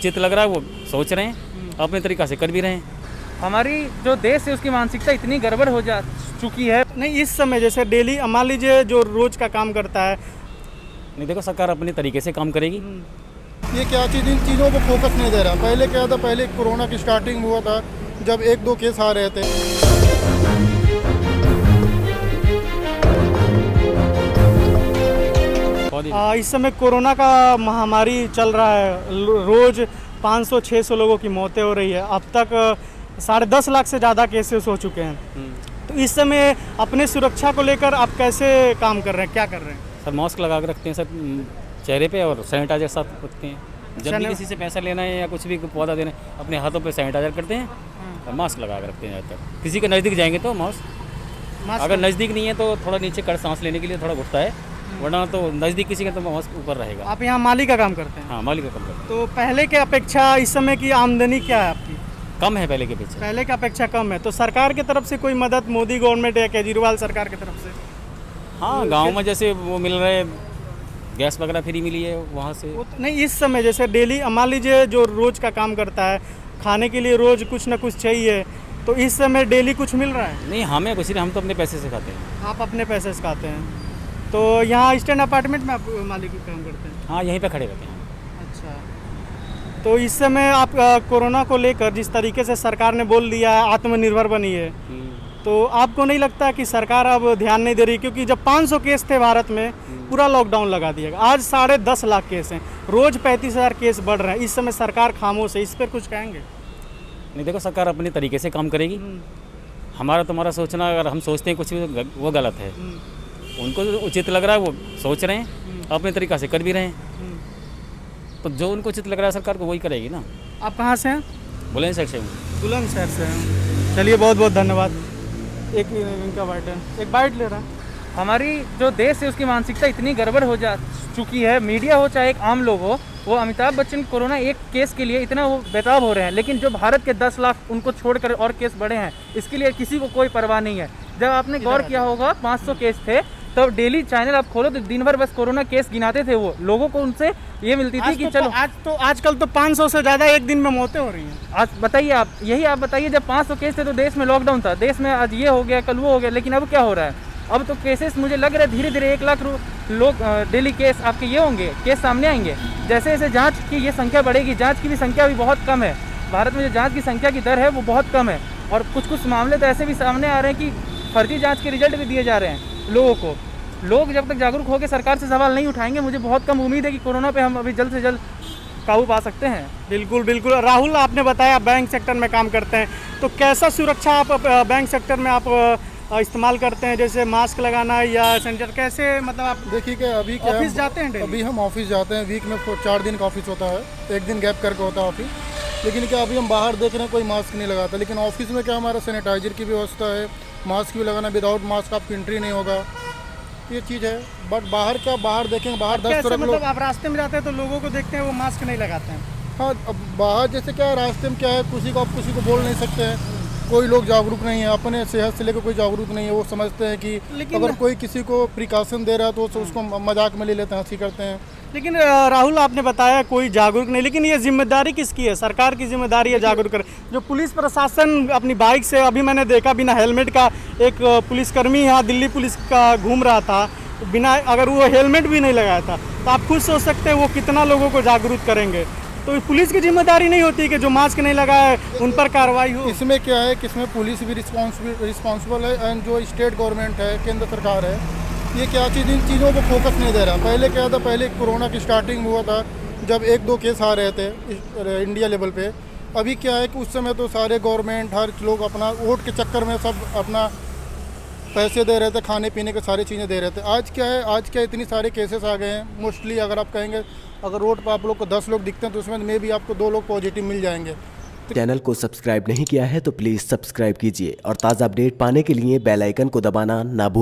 चित लग रहा है वो सोच रहे हैं, अपने तरीक़ा से कर भी रहे हैं। हमारी जो देश है उसकी मानसिकता इतनी गड़बड़ हो जा चुकी है। नहीं, इस समय जैसे डेली मान लीजिए जो रोज का काम करता है, नहीं देखो, सरकार अपने तरीके से काम करेगी। ये क्या चीज़ इन चीज़ों को फोकस नहीं दे रहा। पहले क्या था, पहले कोरोना की स्टार्टिंग हुआ था जब 1-2 केस आ रहे थे। इस समय कोरोना का महामारी चल रहा है, रोज 500-600 लोगों की मौतें हो रही है। अब तक 10.5 लाख से ज़्यादा केसेस हो चुके हैं। तो इस समय अपने सुरक्षा को लेकर आप कैसे काम कर रहे हैं, क्या कर रहे हैं? सर मास्क लगा के रखते हैं सर चेहरे पे, और सैनिटाइजर साथ रखते हैं। जब भी किसी से पैसा लेना है या कुछ भी पौधा देना है, अपने हाथों पे सैनिटाइजर करते हैं और मास्क लगा के रखते हैं। ज़्यादातर किसी के नज़दीक जाएंगे तो मास्क, अगर नज़दीक नहीं है तो थोड़ा नीचे कर सांस लेने के लिए थोड़ा घुटता है, वरना तो नज़दीक किसी का तो मास्क ऊपर रहेगा। आप यहाँ माली का काम करते हैं? हाँ, माली का काम करते हैं। तो पहले के अपेक्षा इस समय की आमदनी क्या है आपकी? कम है पहले के पीछे, पहले की अपेक्षा कम है। तो सरकार की तरफ से कोई मदद, मोदी गवर्नमेंट या केजरीवाल सरकार की तरफ से? हाँ, गाँव में जैसे वो मिल रहे, गैस वगैरह फ्री मिली है वहाँ से। नहीं, इस समय जैसे डेली मान लीजिए जो रोज का काम करता है, खाने के लिए रोज कुछ ना कुछ चाहिए, तो इस समय डेली कुछ मिल रहा है? नहीं, हमें कुछ नहीं, हम तो अपने पैसे से खाते हैं। आप अपने पैसे से खाते हैं? तो यहाँ स्टैंड अपार्टमेंट में आप मालिक काम करते हैं? हाँ, यहीं पे खड़े रहते हैं। अच्छा, तो इस समय आप कोरोना को लेकर जिस तरीके से सरकार ने बोल दिया है आत्मनिर्भर बनिए, तो आपको नहीं लगता कि सरकार अब ध्यान नहीं दे रही? क्योंकि जब 500 केस थे भारत में, पूरा लॉकडाउन लगा दिया गया। आज 10.5 लाख केस हैं, रोज 35,000 केस बढ़ रहे हैं। इस समय सरकार खामोश है, इस पर कुछ कहेंगे? नहीं देखो, सरकार अपने तरीके से काम करेगी। हमारा तुम्हारा सोचना, अगर हम सोचते हैं कुछ भी, वो गलत है। उनको जो उचित लग रहा है वो सोच रहे हैं, अपने तरीक़ा से कर भी रहे हैं। तो जो उनको उचित लग रहा है सरकार को वही करेगी ना। आप कहाँ से हैं? बुलंदशहर से हूँ। बुलंदशहर से हैं। चलिए, बहुत बहुत धन्यवाद। एक इनका बाइट है, एक बाइट ले रहा है। हमारी जो देश है उसकी मानसिकता इतनी गड़बड़ हो जा चुकी है। मीडिया हो चाहे एक आम लोग हो, वो अमिताभ बच्चन कोरोना एक केस के लिए इतना वो बेताब हो रहे हैं, लेकिन जो भारत के 10 लाख उनको छोड़कर और केस बढ़े हैं, इसके लिए किसी को कोई परवाह नहीं है। जब आपने गौर किया होगा 500 केस थे, तो डेली चैनल आप खोलो तो दिन भर बस कोरोना केस गिनाते थे। वो लोगों को उनसे ये मिलती थी कि चलो आजकल तो 500 से ज़्यादा एक दिन में मौतें हो रही हैं। आज बताइए आप, यही आप बताइए, जब 500 केस थे तो देश में लॉकडाउन था, देश में आज ये हो गया, कल वो हो गया, लेकिन अब क्या हो रहा है? अब तो केसेस मुझे लग रहा है धीरे धीरे 1 लाख लोग डेली केस आपके ये होंगे, केस सामने आएंगे। जैसे जैसे जांच की ये संख्या बढ़ेगी, जांच की भी संख्या भी बहुत कम है भारत में, जो जांच की संख्या की दर है वो बहुत कम है। और कुछ मामले तो ऐसे भी सामने आ रहे हैं कि फर्जी जाँच के रिजल्ट भी दिए जा रहे हैं लोगों को। लोग जब तक जागरूक होकर सरकार से सवाल नहीं उठाएंगे, मुझे बहुत कम उम्मीद है कि कोरोना पे हम अभी जल्द से जल्द काबू पा सकते हैं। बिल्कुल बिल्कुल। राहुल, आपने बताया बैंक सेक्टर में काम करते हैं, तो कैसा सुरक्षा आप बैंक सेक्टर में आप इस्तेमाल करते हैं? जैसे मास्क लगाना या सैनिटाइजर, कैसे मतलब आप? देखिए कि अभी क्या ऑफिस जाते हैं? अभी हम ऑफिस जाते हैं, वीक में 4 दिन का ऑफिस होता है, 1 दिन गैप करके होता है ऑफिस। लेकिन क्या अभी हम बाहर देख रहे हैं कोई मास्क नहीं लगाता, लेकिन ऑफिस में क्या हमारा सैनिटाइजर की व्यवस्था है, मास्क भी लगाना, विदाउट मास्क आपकी एंट्री नहीं होगा, ये चीज़ है। बट बाहर क्या, बाहर देखेंगे, बाहर 10 तरह मतलब आप रास्ते में जाते हैं तो लोगों को देखते हैं वो मास्क नहीं लगाते हैं? हाँ, अब बाहर जैसे क्या है, रास्ते में क्या है, किसी को आप किसी को बोल नहीं सकते हैं। कोई लोग जागरूक नहीं है, अपने सेहत से लेकर कोई जागरूक नहीं है। वो समझते हैं कि अगर कोई किसी को प्रिकॉशन दे रहा है तो उसको मजाक में ले लेते हैं, हंसी करते हैं। लेकिन राहुल, आपने बताया कोई जागरूक नहीं, लेकिन ये जिम्मेदारी किसकी है? सरकार की जिम्मेदारी है जागरूक करें। जो पुलिस प्रशासन अपनी बाइक से, अभी मैंने देखा बिना हेलमेट का एक पुलिसकर्मी यहाँ दिल्ली पुलिस का घूम रहा था, बिना, अगर वो हेलमेट भी नहीं लगाया था, तो आप खुद सोच सकते हैं वो कितना लोगों को जागरूक करेंगे। तो पुलिस की जिम्मेदारी नहीं होती कि जो मास्क नहीं लगाए उन पर कार्रवाई हो? इसमें क्या है कि इसमें पुलिस भी रिस्पॉन्सिबल है, एंड जो स्टेट गवर्नमेंट है, केंद्र सरकार है, ये क्या चीज़ इन चीज़ों को फोकस नहीं दे रहा। पहले क्या था, पहले कोरोना की स्टार्टिंग हुआ था जब 1-2 केस आ रहे थे इंडिया लेवल पे। अभी क्या है कि उस समय तो सारे गवर्नमेंट, हर लोग अपना वोट के चक्कर में सब अपना पैसे दे रहे थे, खाने पीने के सारी चीज़ें दे रहे थे। आज क्या है, आज क्या इतनी सारे केसेस आ गए हैं। मोस्टली अगर आप कहेंगे, अगर रोड पर आप लोग को 10 लोग दिखते हैं तो उसमें मे भी आपको 2 लोग पॉजिटिव मिल जाएंगे। चैनल को सब्सक्राइब नहीं किया है तो प्लीज़ सब्सक्राइब कीजिए और ताज़ा अपडेट पाने के लिए बेल आइकन को दबाना ना भूलें।